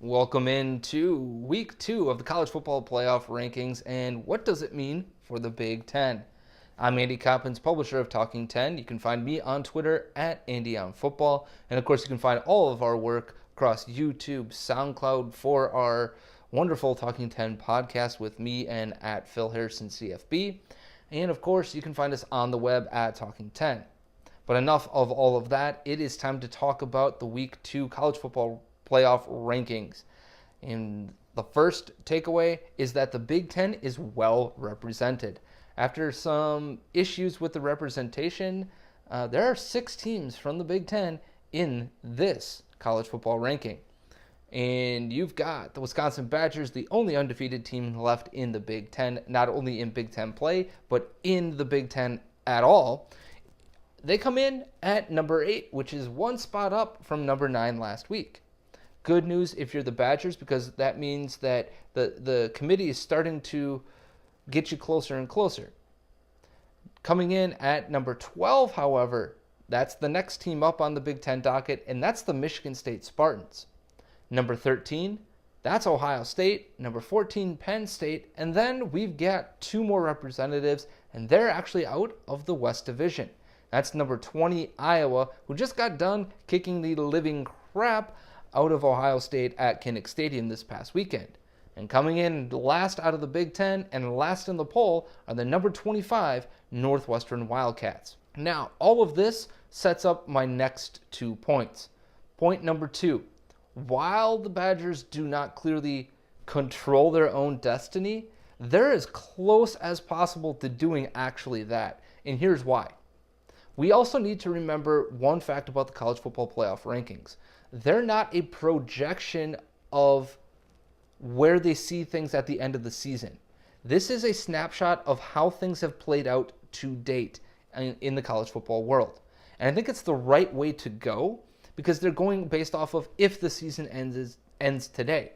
Welcome into week 2 of the college football playoff rankings, and what does it mean for the Big Ten? I'm Andy Coppins, publisher of Talking 10. You can find me on Twitter at AndyOnFootball, and of course you can find all of our work across YouTube, SoundCloud for our wonderful Talking 10 podcast with me and at Phil Harrison CFB, and of course you can find us on the web at Talking 10. But enough of all of that. It is time to talk about the week 2 college football playoff rankings. And the first takeaway is that the Big Ten is well represented. After some issues with the representation, there are 6 teams from the Big Ten in this college football ranking. And you've got the Wisconsin Badgers, the only undefeated team left in the Big Ten, not only in Big Ten play, but in the Big Ten at all. They come in at number 8, which is one spot up from number 9 last week. Good news if you're the Badgers, because that means that the committee is starting to get you closer and closer. Coming in at number 12, however, that's the next team up on the Big Ten docket, and that's the Michigan State Spartans. Number 13, that's Ohio State. Number 14, Penn State. And then we've got 2 more representatives, and they're actually out of the West Division. That's number 20, Iowa, who just got done kicking the living crap out of Ohio State at Kinnick Stadium this past weekend. And coming in last out of the Big Ten and last in the poll are the number 25 Northwestern Wildcats. Now, all of this sets up my next 2 points. Point number 2, while the Badgers do not clearly control their own destiny, they're as close as possible to doing actually that. And here's why. We also need to remember one fact about the college football playoff rankings. They're not a projection of where they see things at the end of the season. This is a snapshot of how things have played out to date in the college football world. And I think it's the right way to go because they're going based off of if the season ends today.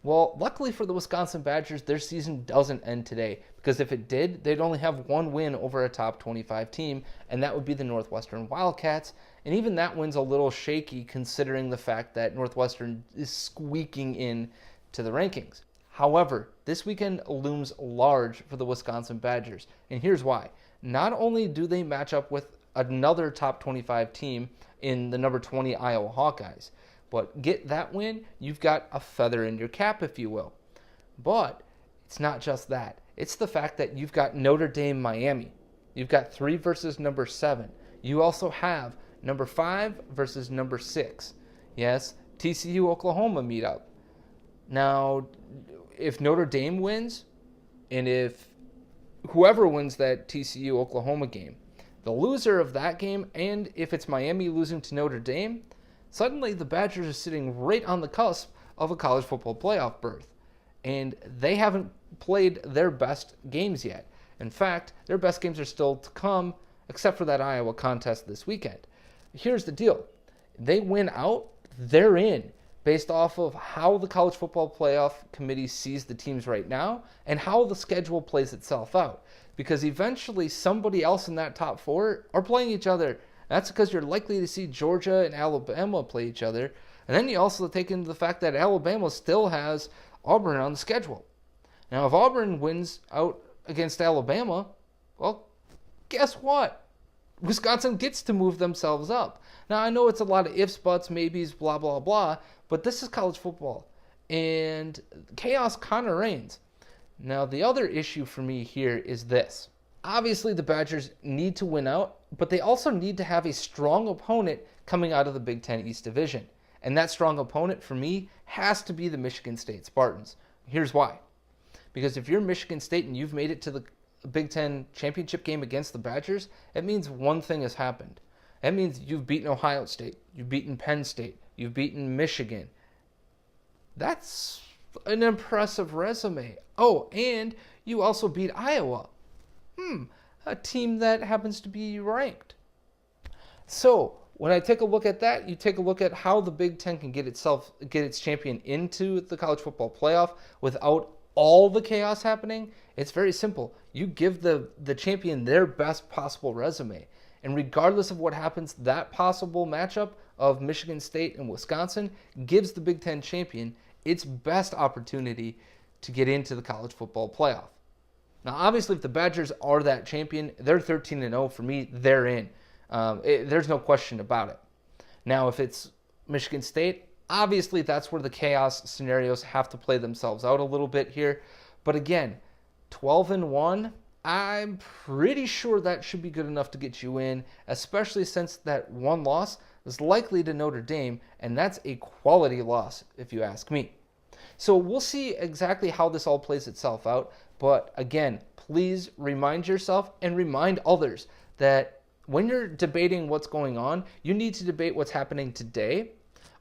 Well, luckily for the Wisconsin Badgers, their season doesn't end today because if it did, they'd only have 1 win over a top 25 team, and that would be the Northwestern Wildcats. And even that win's a little shaky considering the fact that Northwestern is squeaking in to the rankings. However, this weekend looms large for the Wisconsin Badgers, and here's why. Not only do they match up with another top 25 team in the number 20 Iowa Hawkeyes, but get that win, you've got a feather in your cap, if you will. But it's not just that. It's the fact that you've got Notre Dame, Miami. You've got 3 versus number 7. You also have number 5 versus number 6. Yes, TCU, Oklahoma meet up. Now, if Notre Dame wins, and if whoever wins that TCU, Oklahoma game, the loser of that game, and if it's Miami losing to Notre Dame, suddenly the Badgers are sitting right on the cusp of a college football playoff berth. And they haven't played their best games yet. In fact, their best games are still to come, except for that Iowa contest this weekend. Here's the deal. They win out, they're in, based off of how the college football playoff committee sees the teams right now and how the schedule plays itself out. Because eventually somebody else in that top 4 are playing each other. That's because you're likely to see Georgia and Alabama play each other. And then you also take into the fact that Alabama still has Auburn on the schedule. Now, if Auburn wins out against Alabama, well, guess what? Wisconsin gets to move themselves up. Now, I know it's a lot of ifs, buts, maybes, blah, blah, blah, but this is college football. And chaos kind of reigns. Now, the other issue for me here is this. Obviously, the Badgers need to win out, but they also need to have a strong opponent coming out of the Big Ten East Division. And that strong opponent, for me, has to be the Michigan State Spartans. Here's why. Because if you're Michigan State and you've made it to the Big Ten championship game against the Badgers, it means one thing has happened. That means you've beaten Ohio State, you've beaten Penn State, you've beaten Michigan. That's an impressive resume. Oh, and you also beat Iowa. A team that happens to be ranked. So, when I take a look at that, you take a look at how the Big Ten can get its champion into the college football playoff without all the chaos happening. It's very simple. You give the champion their best possible resume. And regardless of what happens, that possible matchup of Michigan State and Wisconsin gives the Big Ten champion its best opportunity to get into the college football playoff. Now, obviously, if the Badgers are that champion, they're 13-0. For me, they're in. There's no question about it. Now, if it's Michigan State, obviously that's where the chaos scenarios have to play themselves out a little bit here. But again, 12-1, I'm pretty sure that should be good enough to get you in, especially since that one loss is likely to Notre Dame, and that's a quality loss, if you ask me. So we'll see exactly how this all plays itself out. But again, please remind yourself and remind others that when you're debating what's going on, you need to debate what's happening today.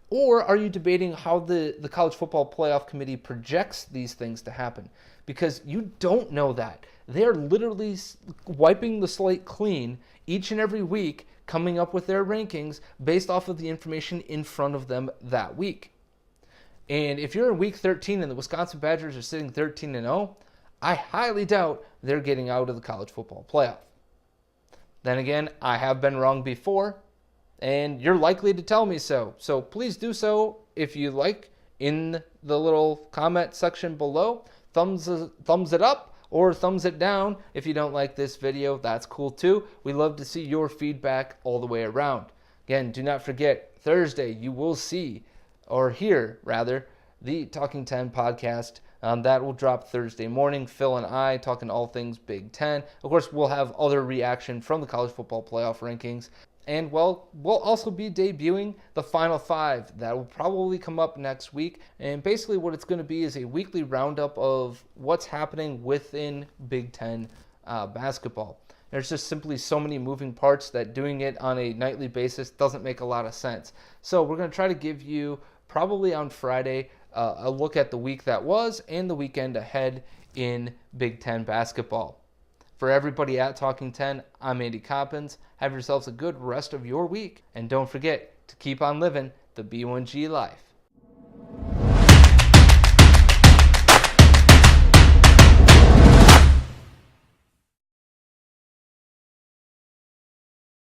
Or are you debating how the College Football Playoff Committee projects these things to happen? Because you don't know that. They're literally wiping the slate clean each and every week, coming up with their rankings based off of the information in front of them that week. And if you're in week 13 and the Wisconsin Badgers are sitting 13-0, I highly doubt they're getting out of the college football playoff. Then again, I have been wrong before, and you're likely to tell me so. So please do so if you like in the little comment section below. Thumbs it up or thumbs it down if you don't like this video. That's cool too. We love to see your feedback all the way around. Again, do not forget, Thursday you will see, or hear rather, the Talking 10 podcast. That will drop Thursday morning. Phil and I talking all things Big Ten. Of course, we'll have other reaction from the college football playoff rankings. And, well, we'll also be debuting the Final Five. That will probably come up next week. And basically what it's going to be is a weekly roundup of what's happening within Big Ten basketball. There's just simply so many moving parts that doing it on a nightly basis doesn't make a lot of sense. So we're going to try to give you, probably on Friday, a look at the week that was and the weekend ahead in Big Ten basketball. For everybody at Talking 10, I'm Andy Coppins. Have yourselves a good rest of your week. And don't forget to keep on living the B1G life.